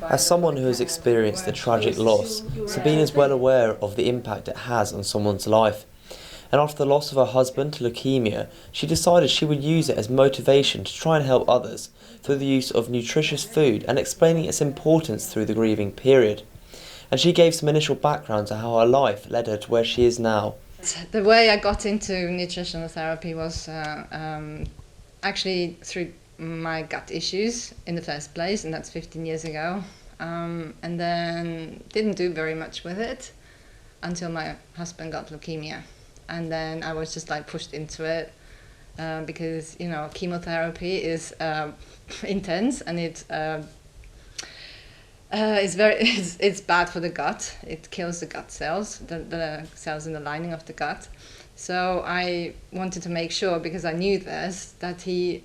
As someone who has experienced a tragic loss, Sabine is well aware of the impact it has on someone's life. And after the loss of her husband to leukemia, she decided she would use it as motivation to try and help others through the use of nutritious food and explaining its importance through the grieving period. And she gave some initial background to how her life led her to where she is now. The way I got into nutritional therapy was actually through my gut issues in the first place, and that's 15 years ago. And then didn't do very much with it until my husband got leukemia. And then I was just like pushed into it because, you know, chemotherapy is intense, and it's bad for the gut. It kills the gut cells, the cells in the lining of the gut. So I wanted to make sure, because I knew this, that he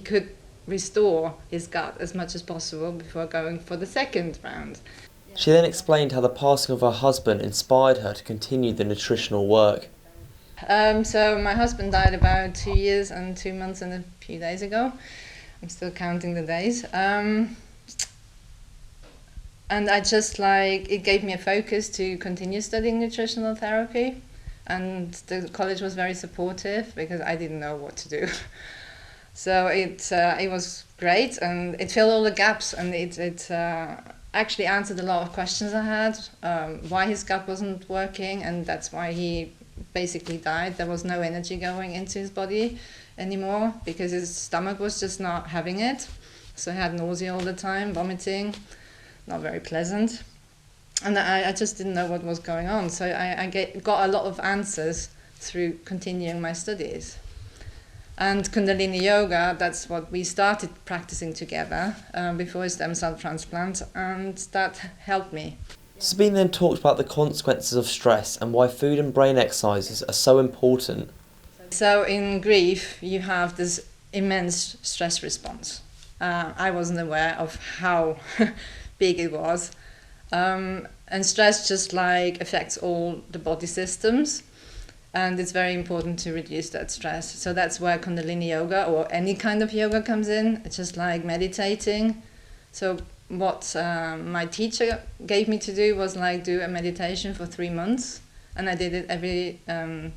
could restore his gut as much as possible before going for the second round. She then explained how the passing of her husband inspired her to continue the nutritional work. So my husband died about 2 years and 2 months and a few days ago. I'm still counting the days. And I just it gave me a focus to continue studying nutritional therapy. And the college was very supportive because I didn't know what to do. So it was great, and it filled all the gaps, and it actually answered a lot of questions I had, why his gut wasn't working, and that's why he basically died. There was no energy going into his body anymore because his stomach was just not having it. So he had nausea all the time, vomiting, not very pleasant. And I just didn't know what was going on. So I got a lot of answers through continuing my studies. And Kundalini Yoga, that's what we started practicing together before stem cell transplant, and that helped me. Sabine then talked about the consequences of stress and why food and brain exercises are so important. So in grief, you have this immense stress response. I wasn't aware of how big it was. And stress just affects all the body systems. And it's very important to reduce that stress. So that's where Kundalini Yoga or any kind of yoga comes in. It's just like meditating. So what my teacher gave me to do was do a meditation for 3 months. And I did it every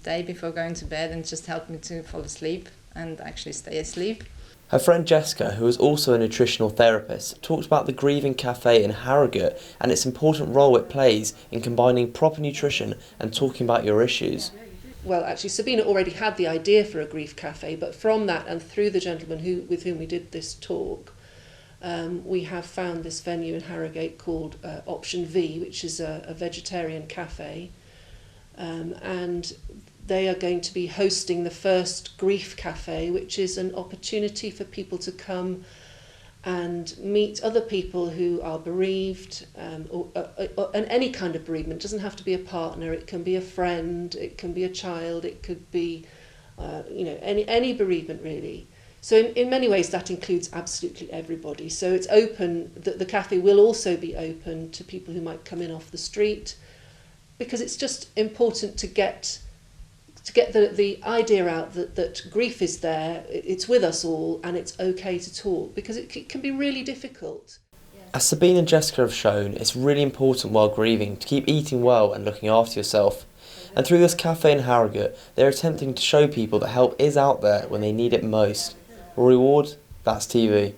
day before going to bed, and it just helped me to fall asleep and actually stay asleep. Her friend Jessica, who is also a nutritional therapist, talked about the Grieving Cafe in Harrogate and its important role it plays in combining proper nutrition and talking about your issues. Well, actually, Sabina already had the idea for a grief cafe, but from that and through the gentleman with whom we did this talk, we have found this venue in Harrogate called Option V, which is a vegetarian cafe, and they are going to be hosting the first grief cafe, which is an opportunity for people to come and meet other people who are bereaved, or any kind of bereavement. It doesn't have to be a partner, it can be a friend, it can be a child, it could be any bereavement really. So in many ways that includes absolutely everybody. So it's open, the cafe will also be open to people who might come in off the street, because it's just important to get the idea out that grief is there, it's with us all, and it's okay to talk, because it can be really difficult. As Sabine and Jessica have shown, it's really important while grieving to keep eating well and looking after yourself. And through this cafe in Harrogate, they're attempting to show people that help is out there when they need it most. Reward, that's TV.